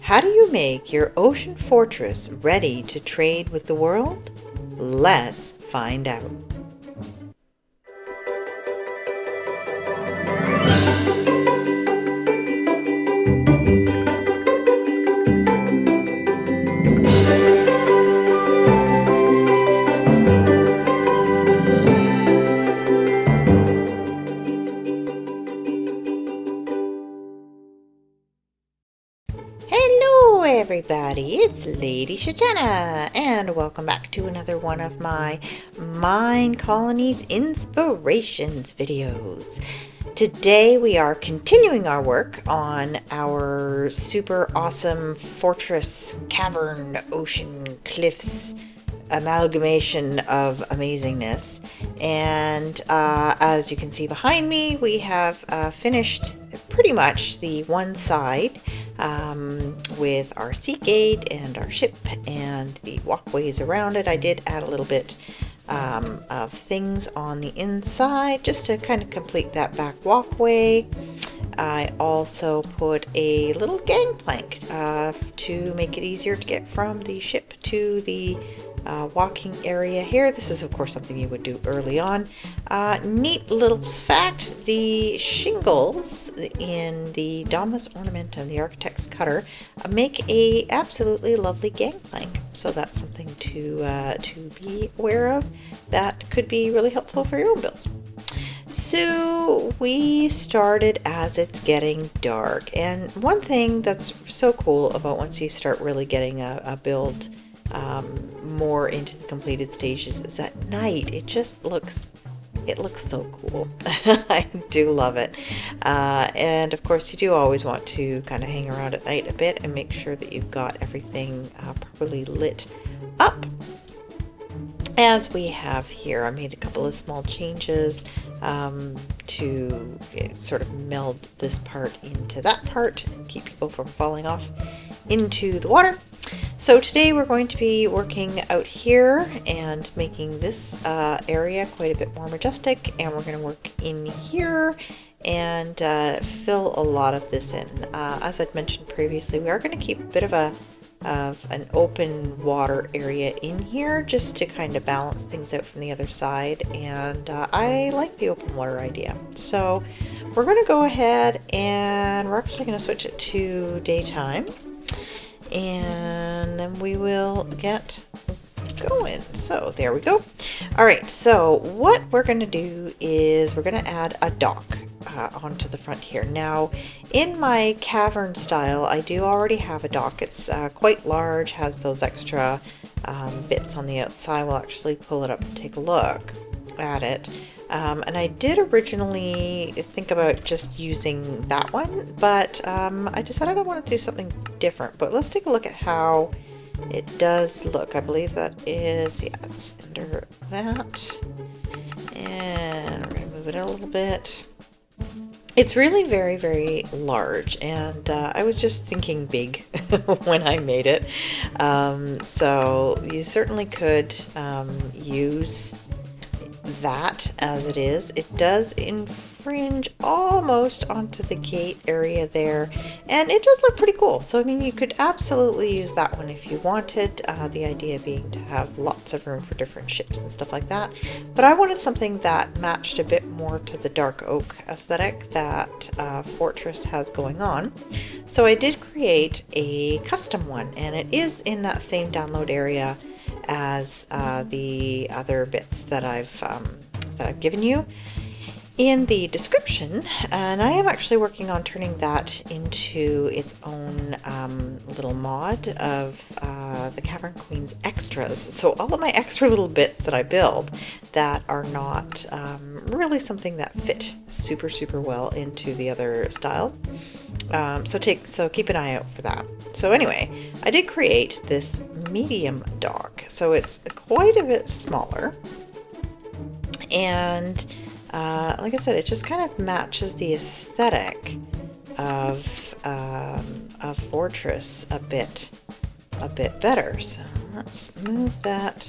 How do you make your ocean fortress ready to trade with the world? Let's find out. Hello everybody, it's Lady Shatana, and welcome back to another one of my Minecolonies Inspirations videos. Today we are continuing our work on our super awesome fortress, cavern, ocean, cliffs, amalgamation of amazingness. And as you can see behind me, we have finished pretty much the one side with our sea gate and our ship and the walkways around it. I did add a little bit of things on the inside just to kind of complete that back walkway. I also put a little gangplank to make it easier to get from the ship to the walking area here. This is of course something you would do early on. Neat little fact, the shingles in the Domus Ornamentum, the Architect's Cutter, make a absolutely lovely gangplank. So that's something to be aware of. That could be really helpful for your own builds. So we started as it's getting dark, and one thing that's so cool about once you start really getting a build more into the completed stages is at night it looks so cool. I do love it, and of course you do always want to kind of hang around at night a bit and make sure that you've got everything properly lit up. As we have here, I made a couple of small changes to sort of meld this part into that part and keep people from falling off into the water. So today we're going to be working out here and making this area quite a bit more majestic, and we're going to work in here and fill a lot of this in. As I'd mentioned previously, we are going to keep a bit of an open water area in here just to kind of balance things out from the other side, and I like the open water idea. So we're going to go ahead and we're actually going to switch it to daytime, and then we will get going. So there we go. All right, so what we're going to do is we're going to add a dock onto the front here. Now in my cavern style I do already have a dock. It's quite large, has those extra bits on the outside. We'll actually pull it up and take a look at it. And I did originally think about just using that one, but I decided I want to do something different. But let's take a look at how it does look. I believe that is, yeah, it's under that, and we're going to move it a little bit. It's really very, very large, and I was just thinking big when I made it. So you certainly could use that as it is. It does infringe almost onto the gate area there, and it does look pretty cool. So I mean, you could absolutely use that one if you wanted, the idea being to have lots of room for different ships and stuff like that. But I wanted something that matched a bit more to the dark oak aesthetic that Fortress has going on. So I did create a custom one, and it is in that same download area as the other bits that I've given you in the description, and I am actually working on turning that into its own little mod of the Cavern Queen's extras. So all of my extra little bits that I build that are not really something that fit super well into the other styles. So keep an eye out for that. So anyway, I did create this medium dock, so it's quite a bit smaller, and like I said, it just kind of matches the aesthetic of Fortress a bit better. So let's move that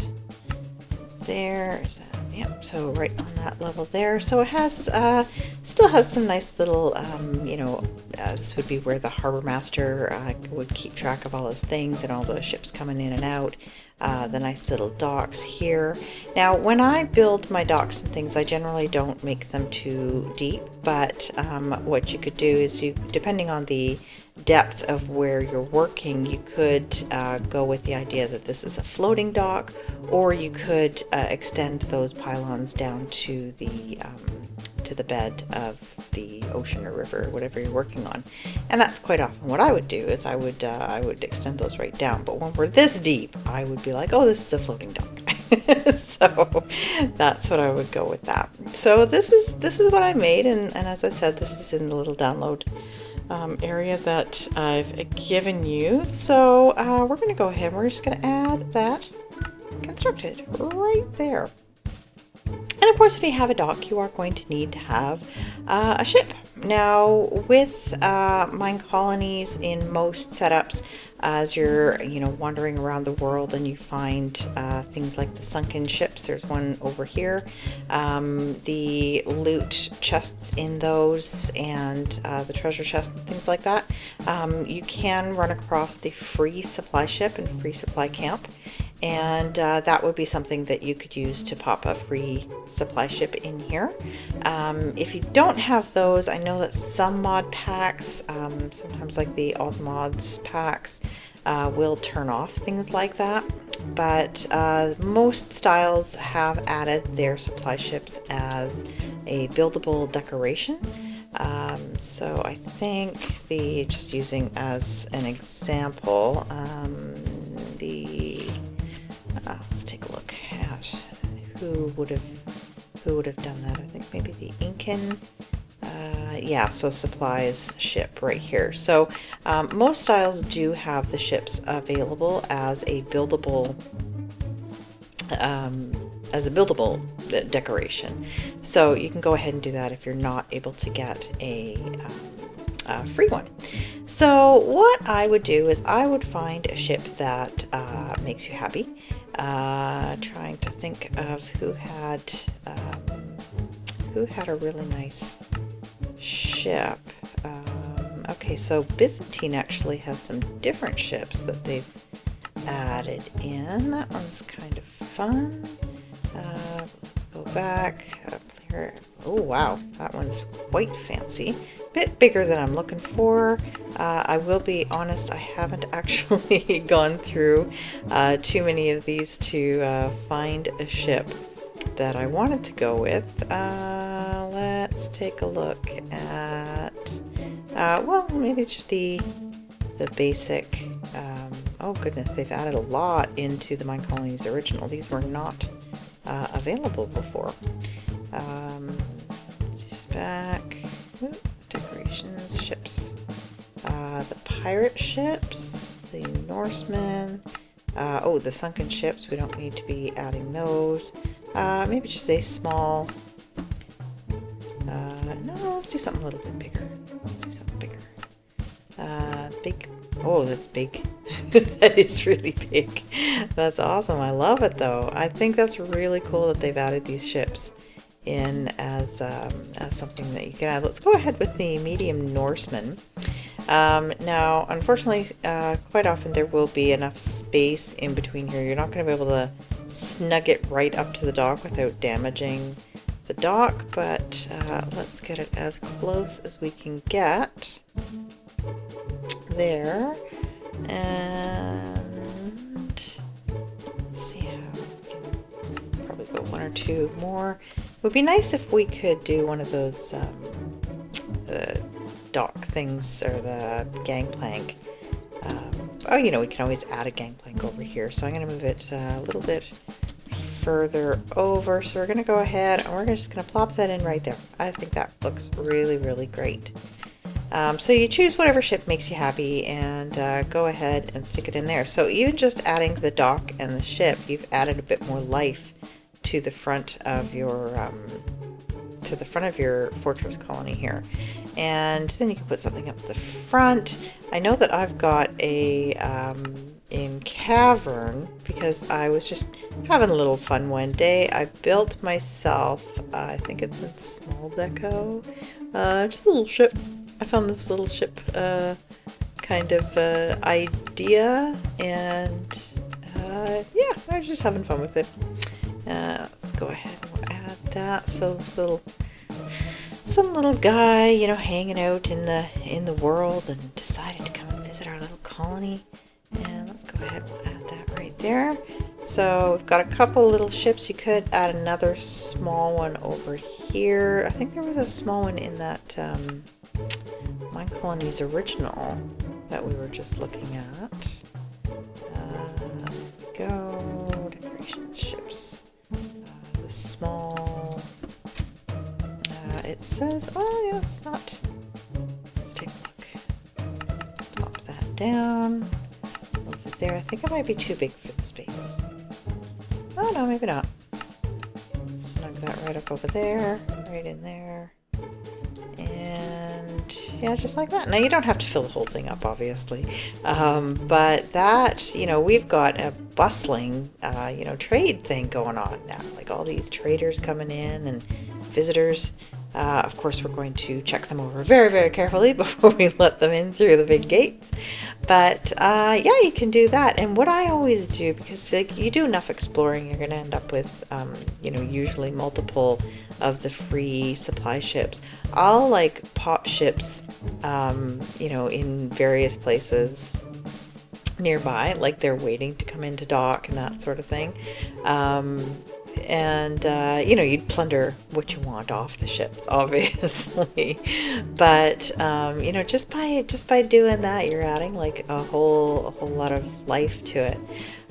there. Yep, so right on that level there. So it has Still has some nice little, this would be where the harbor master would keep track of all his things and all the ships coming in and out. The nice little docks here. Now, when I build my docks and things, I generally don't make them too deep, but what you could do is, depending on the depth of where you're working, you could go with the idea that this is a floating dock, or you could extend those pylons down to the bed of the ocean or river, whatever you're working on. And that's quite often what I would do, is I would extend those right down. But when we're this deep, I would be like, oh, this is a floating dock. So that's what I would go with that. So this is what I made, and as I said, this is in the little download area that I've given you. So we're going to go ahead and we're just going to add that constructed right there. And of course, if you have a dock, you are going to need to have a ship. Now, with Minecolonies, in most setups, as you're wandering around the world and you find things like the sunken ships, there's one over here, the loot chests in those, and the treasure chests and things like that, you can run across the free supply ship and free supply camp. And that would be something that you could use to pop a free supply ship in here. If you don't have those, I know that some mod packs, sometimes like the All Mods packs, will turn off things like that. But most styles have added their supply ships as a buildable decoration. So I think just using as an example, let's take a look at who would have done that. I think maybe the Incan. Yeah, so supplies ship right here. So most styles do have the ships available as a buildable decoration. So you can go ahead and do that if you're not able to get a free one. So what I would do is I would find a ship that makes you happy. Trying to think of who had a really nice ship. Okay, so Byzantine actually has some different ships that they've added in. That one's kind of fun. Let's go back. Oh wow, that one's quite fancy. Bit bigger than I'm looking for. I will be honest, I haven't actually gone through too many of these to find a ship that I wanted to go with. Let's take a look at, well, maybe it's just the basic. Oh goodness, they've added a lot into the Minecolonies original. These were not available before. Just back. Ooh, decorations, ships. The pirate ships, the Norsemen. Oh, the sunken ships. We don't need to be adding those. Maybe just a small. No, let's do something a little bit bigger. Let's do something bigger. Big. Oh, that's big. That is really big. That's awesome. I love it though. I think that's really cool that they've added these ships in as something that you can add. Let's go ahead with the medium Norseman. Now, unfortunately, quite often there will be enough space in between here. You're not going to be able to snug it right up to the dock without damaging the dock, but let's get it as close as we can get there. And let's see how we can probably go one or two more. It would be nice if we could do one of those the dock things, or the gangplank. Oh, we can always add a gangplank over here. So I'm going to move it a little bit further over. So we're going to go ahead and we're just going to plop that in right there. I think that looks really, really great. So you choose whatever ship makes you happy and go ahead and stick it in there. So even just adding the dock and the ship, you've added a bit more life to the front of your fortress colony here. and then you can put something up the front. I know that I've got a in Cavern, because I was just having a little fun one day. I built myself, I think it's in Small Deco, just a little ship. I found this little ship kind of idea, and yeah, I was just having fun with it. Let's go ahead and we'll add that. So some little guy, you know, hanging out in the world, and decided to come and visit our little colony. And let's go ahead and we'll add that right there. So we've got a couple little ships. You could add another small one over here. I think there was a small one in that Minecolonies original that we were just looking at. There we go. Decorations ships. The small. It says, oh yeah, it's not. Let's take a look. Pop that down. Over there. I think it might be too big for the space. Oh no, maybe not. Snug that right up over there. Right in there. And yeah, just like that. Now you don't have to fill the whole thing up, obviously. But that, you know, we've got a bustling, you know, trade thing going on now. Like all these traders coming in and visitors. Of course, we're going to check them over very, very carefully before we let them in through the big gates. But yeah, you can do that. And what I always do, because like you do enough exploring, you're going to end up with, you know, usually multiple of the free supply ships. I'll like pop ships, you know, in various places nearby, like they're waiting to come into dock and that sort of thing. And you know, you'd plunder what you want off the ships, obviously, but you know, just by doing that, you're adding like a whole lot of life to it.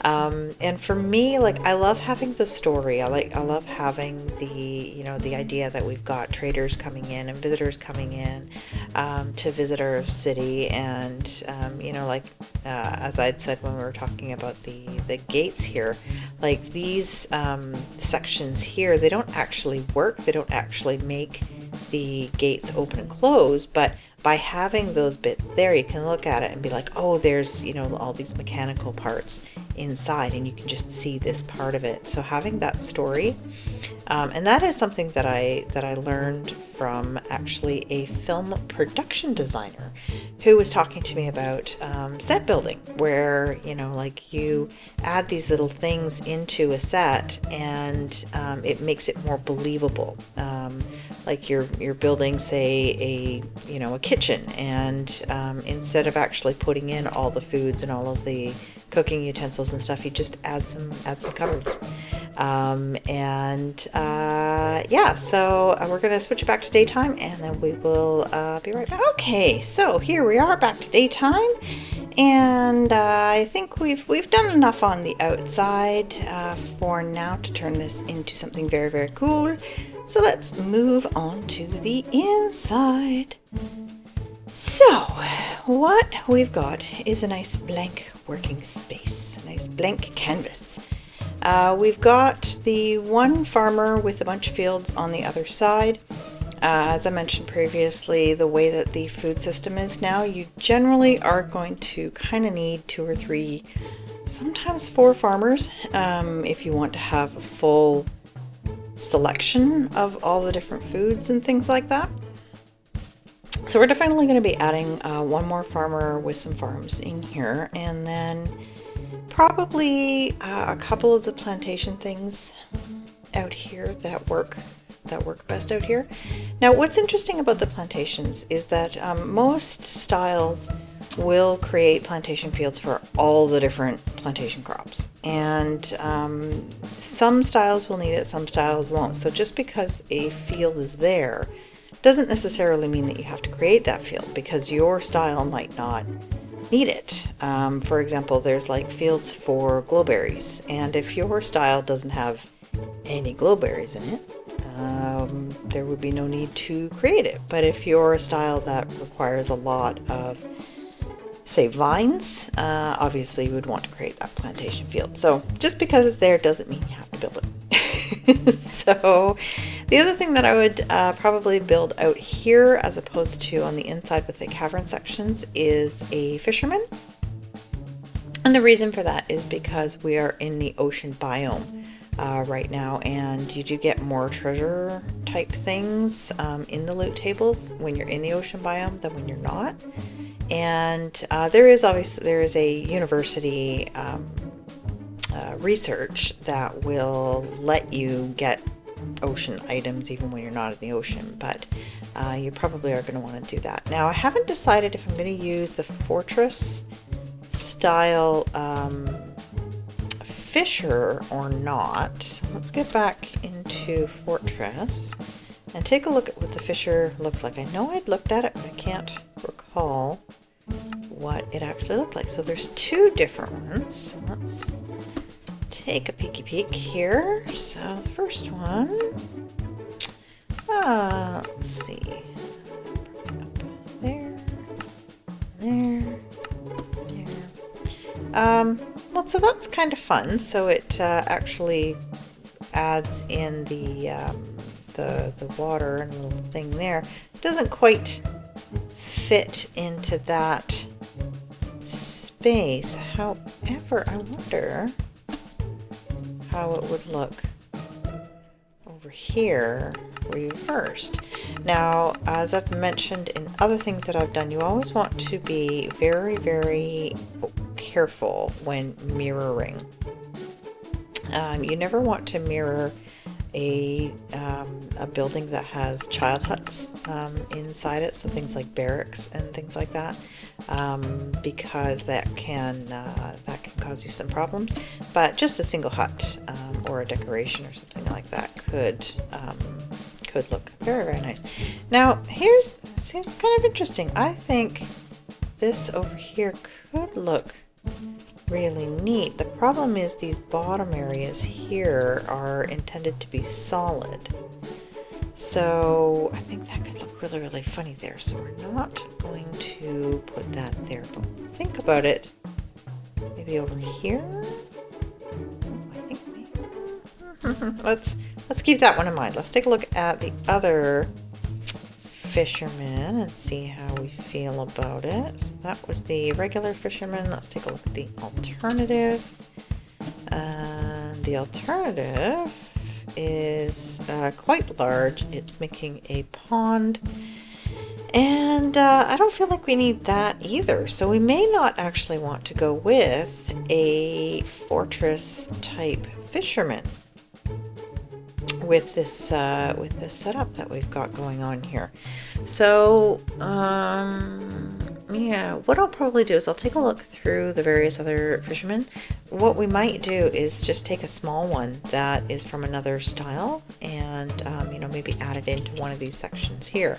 And for me, like, I love having the story. I love having the, you know, the idea that we've got traders coming in and visitors coming in to visit our city. And you know, like as I'd said when we were talking about the gates here, like these sections here, they don't actually work. They don't actually make the gates open and close, but by having those bits there, you can look at it and be like, oh, there's, you know, all these mechanical parts inside, and you can just see this part of it. So having that story, and that is something that I learned from actually a film production designer who was talking to me about set building, where, you know, like you add these little things into a set, and it makes it more believable. Like you're building, say, a kitchen, and instead of actually putting in all the foods and all of the cooking utensils and stuff, you just add some cupboards. Yeah, so we're gonna switch it back to daytime, and then we will be right back. Okay, so here we are back to daytime, and I think we've done enough on the outside for now to turn this into something very, very cool. So let's move on to the inside. So what we've got is a nice blank working space, a nice blank canvas. We've got the one farmer with a bunch of fields on the other side. As I mentioned previously, the way that the food system is now, you generally are going to kind of need 2 or 3, sometimes 4 farmers if you want to have a full selection of all the different foods and things like that. So we're definitely going to be adding one more farmer with some farms in here, and then probably a couple of the plantation things out here that work best out here. Now, what's interesting about the plantations is that most styles will create plantation fields for all the different plantation crops, and some styles will need it, some styles won't. So just because a field is there doesn't necessarily mean that you have to create that field, because your style might not need it. For example, there's like fields for glowberries, and if your style doesn't have any glowberries in it, there would be no need to create it. But if you're a style that requires a lot of, say, vines, obviously you would want to create that plantation field. So just because it's there doesn't mean you have to build it. So The other thing that I would probably build out here as opposed to on the inside with the cavern sections is a fisherman. And the reason for that is because we are in the ocean biome right now, and you do get more treasure type things in the loot tables when you're in the ocean biome than when you're not. And there is a university research that will let you get ocean items even when you're not in the ocean, but you probably are going to want to do that. Now, I haven't decided if I'm going to use the fortress style fisher or not. So let's get back into fortress and take a look at what the fisher looks like. I know I'd looked at it, but I can't recall what it actually looked like. So there's two different ones. Let's take a peeky peek here. So the first one, let's see, up there, there. Well, so that's kind of fun. So it actually adds in the water and a little thing there. It doesn't quite fit into that space. However, I wonder how it would look over here reversed. Now, as I've mentioned in other things that I've done, you always want to be very, very careful when mirroring. You never want to mirror a building that has child huts inside it, so things like barracks and things like that, because that can cause you some problems. But just a single hut or a decoration or something like that could look very, very nice. Now, it's kind of interesting. I think this over here could look really neat. The problem is these bottom areas here are intended to be solid. So I think that could look really, really funny there. So we're not going to put that there, but think about it. Maybe over here? I think maybe. Let's keep that one in mind. Let's take a look at the other fisherman and see how we feel about it. So that was the regular fisherman. Let's take a look at the alternative. The alternative is quite large. It's making a pond, and I don't feel like we need that either. So we may not actually want to go with a fortress type fisherman with this setup that we've got going on here. So yeah, what I'll probably do is I'll take a look through the various other fishermen. What we might do is just take a small one that is from another style and maybe add it into one of these sections here.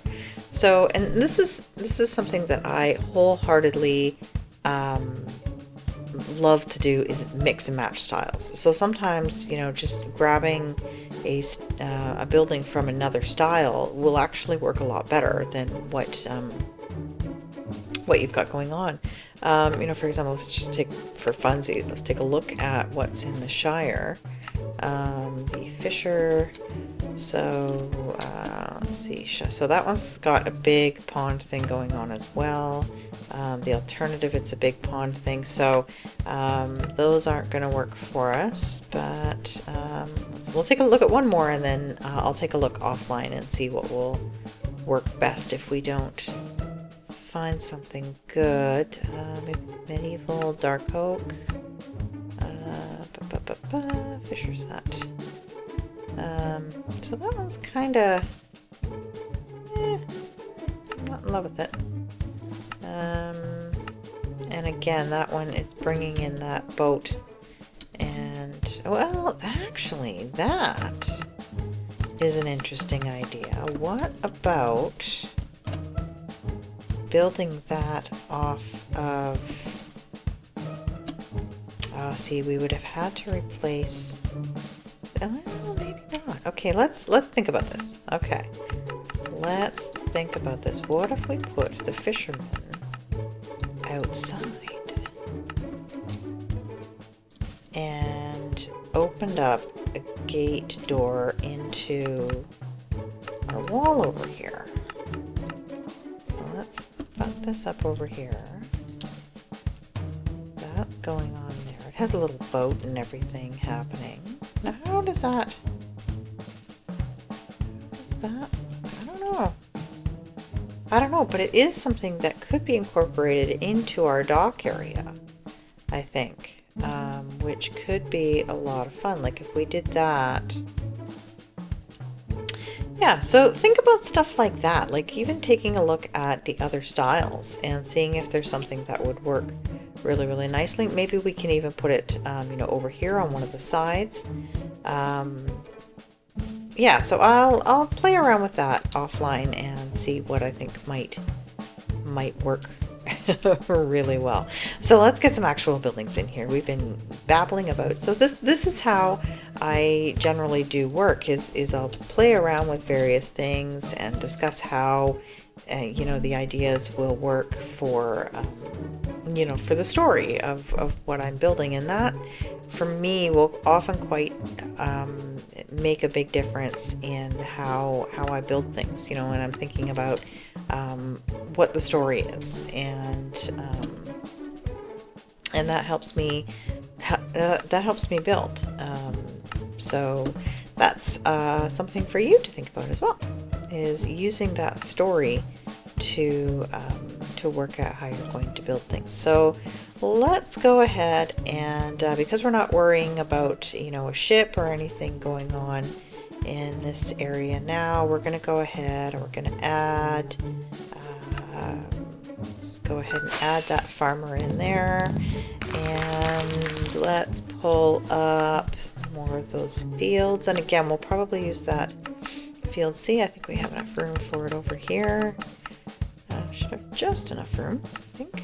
So, and this is something that I wholeheartedly love to do, is mix and match styles. So sometimes, just grabbing a building from another style will actually work a lot better than what you've got going on. For example, let's just take, for funsies, let's take a look at what's in the Shire. The Fisher, so let's see, so that one's got a big pond thing going on as well. The alternative, it's a big pond thing, so those aren't going to work for us, but we'll take a look at one more, and then I'll take a look offline and see what will work best if we don't find something good. Maybe medieval dark oak, Fisher's hut. So that one's kind of I'm not in love with it. And again, that one, it's bringing in that boat, and well, actually that is an interesting idea. What about building that off of, see, we would have had to replace, well, maybe not. Okay, let's think about this. Okay, let's think about this. What if we put the fisherman outside and opened up a gate door into got a wall over here. So let's butt this up over here. That's going on there. It has a little boat and everything happening. Now how does that... I don't know. I don't know, but it is something that could be incorporated into our dock area, I think, which could be a lot of fun. Like if we did that. Yeah, so think about stuff like that, like even taking a look at the other styles and seeing if there's something that would work really, really nicely. Maybe we can even put it, you know, over here on one of the sides. Yeah, so I'll play around with that offline and see what I think might work really well. So let's get some actual buildings in here. We've been babbling about. So this is how I generally do work. Is I'll play around with various things and discuss how you know, the ideas will work for you know, for the story of what I'm building, and that for me will often quite make a big difference in how I build things, you know, when I'm thinking about what the story is, and that helps me build. So that's something for you to think about as well, is using that story to work out how you're going to build things. So let's go ahead and because we're not worrying about, you know, a ship or anything going on in this area now, we're going to go ahead and we're going to add let's go ahead and add that farmer in there, and let's pull up more of those fields. And again, we'll probably use that field C. I think we have enough room for it over here. Should have just enough room, I think.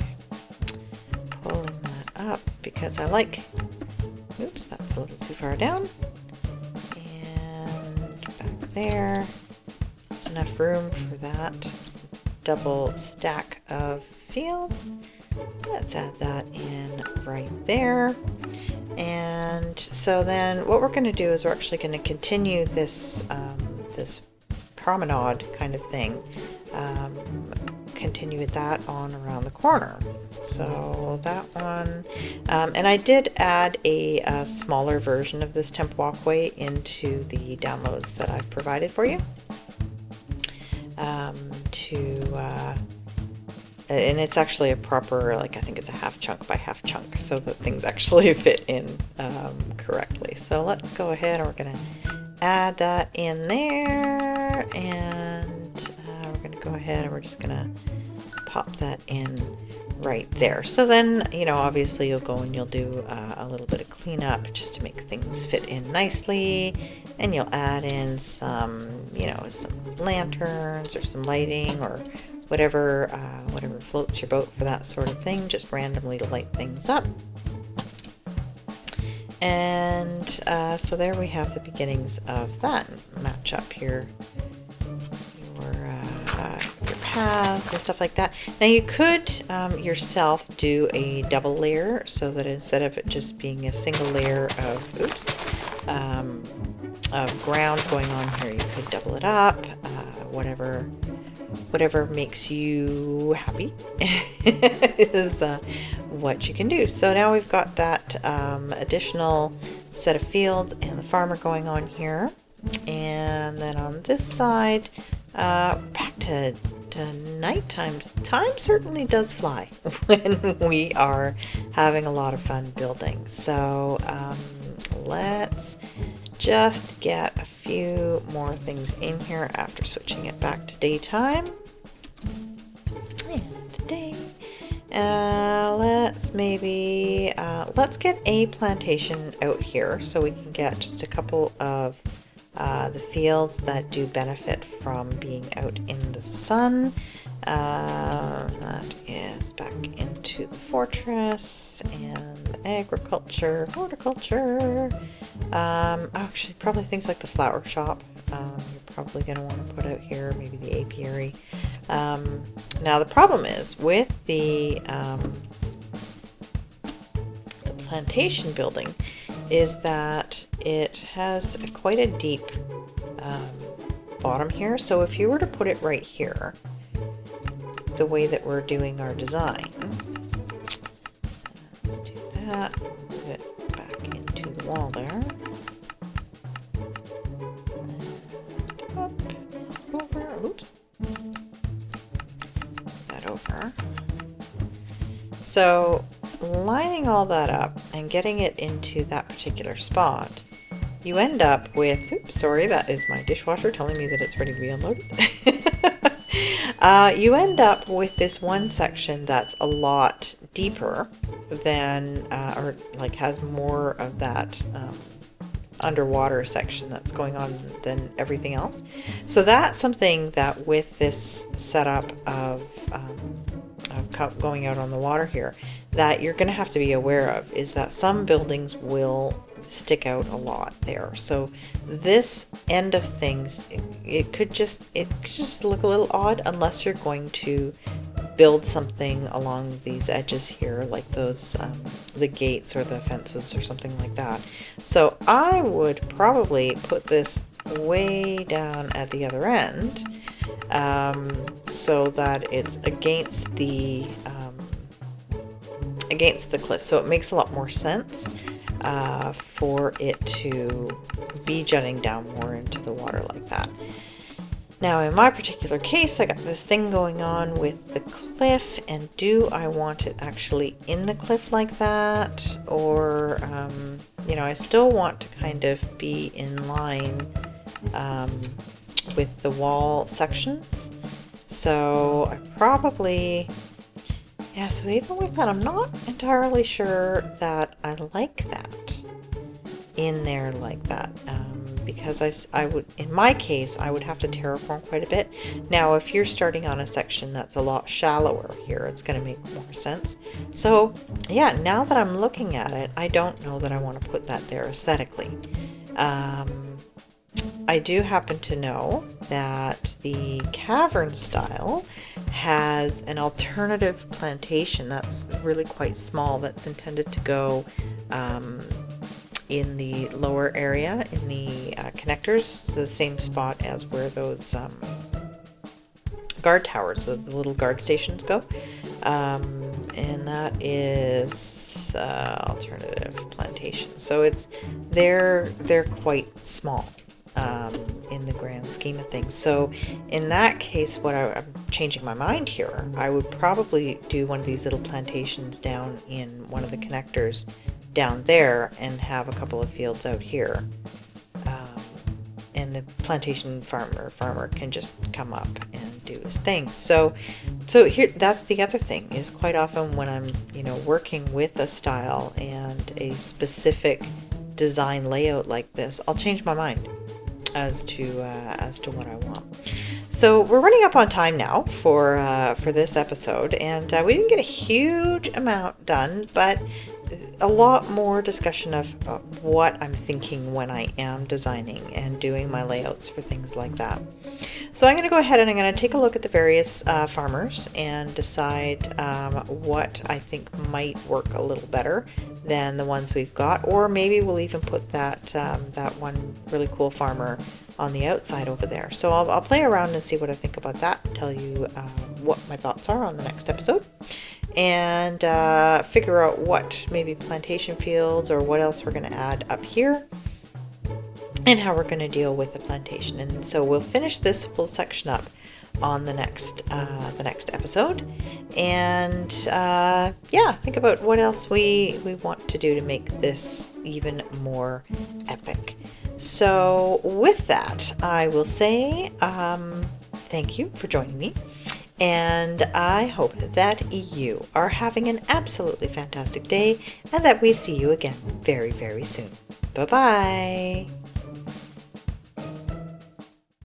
Pulling that up because I like, oops, that's a little too far down. And back there, there's enough room for that double stack of fields. Let's add that in right there. And so then what we're going to do is we're actually going to continue this this promenade kind of thing. Continue that on around the corner. So that one, and I did add a smaller version of this temp walkway into the downloads that I've provided for you. And it's actually a proper, like, I think it's a half chunk by half chunk, so that things actually fit in correctly. So let's go ahead and we're going to add that in there, and we're going to go ahead and we're just going to pop that in right there. So then, you know, obviously you'll go and you'll do a little bit of cleanup just to make things fit in nicely, and you'll add in some, you know, some lanterns or some lighting or whatever floats your boat for that sort of thing, just randomly to light things up. And so there we have the beginnings of that match up here. Your paths and stuff like that. Now you could yourself do a double layer, so that instead of it just being a single layer of ground going on here, you could double it up. Whatever makes you happy is what you can do. So now we've got that additional set of fields and the farmer going on here, and then on this side, back to nighttime. Time certainly does fly when we are having a lot of fun building. So let's just get a few more things in here after switching it back to daytime. And today, let's get a plantation out here so we can get just a couple of the fields that do benefit from being out in the sun. That is back into the fortress and agriculture, horticulture. Actually, probably things like the flower shop. You're probably going to want to put out here, maybe the apiary. Now the problem is with the plantation building is that it has quite a deep bottom here. So if you were to put it right here, the way that we're doing our design, let's do that, move it back into the wall there, and up, over, oops, that over. So lining all that up and getting it into that particular spot, you end up with, oops, sorry, that is my dishwasher telling me that it's ready to be unloaded. You end up with this one section that's a lot deeper than, or like has more of that underwater section that's going on than everything else. So that's something that with this setup of going out on the water here, that you're going to have to be aware of, is that some buildings will stick out a lot there. So this end of things, it could just look a little odd unless you're going to build something along these edges here, like those the gates or the fences or something like that. So I would probably put this way down at the other end, so that it's against the cliff, so it makes a lot more sense for it to be jutting down more into the water like that. Now in my particular case, I got this thing going on with the cliff, and do I want it actually in the cliff like that, or you know, I still want to kind of be in line with the wall sections. So I probably, yeah, so even with that, I'm not entirely sure that I like that in there like that, because I would, in my case, I would have to terraform quite a bit. Now, if you're starting on a section that's a lot shallower here, it's going to make more sense. So yeah, now that I'm looking at it, I don't know that I want to put that there aesthetically. I do happen to know that the cavern style has an alternative plantation that's really quite small, that's intended to go in the lower area, in the connectors, the same spot as where those guard towers, so the little guard stations go. And that is alternative plantation. So it's they're quite small in the grand scheme of things. So in that case, what I'm changing my mind here, I would probably do one of these little plantations down in one of the connectors down there and have a couple of fields out here. And the plantation farmer can just come up and do his thing. So here, that's the other thing, is quite often when I'm, you know, working with a style and a specific design layout like this, I'll change my mind as to what I want. So we're running up on time now for this episode, and we didn't get a huge amount done, but a lot more discussion of what I'm thinking when I am designing and doing my layouts for things like that. So I'm going to go ahead and I'm going to take a look at the various farmers and decide what I think might work a little better than the ones we've got, or maybe we'll even put that that one really cool farmer on the outside over there. So I'll play around and see what I think about that, tell you what my thoughts are on the next episode, and figure out what maybe plantation fields or what else we're going to add up here, and how we're going to deal with the plantation. And so we'll finish this whole section up on the next episode, and yeah, think about what else we want to do to make this even more epic. So with that, I will say thank you for joining me, and I hope that you are having an absolutely fantastic day, and that we see you again very, very soon. Bye-bye.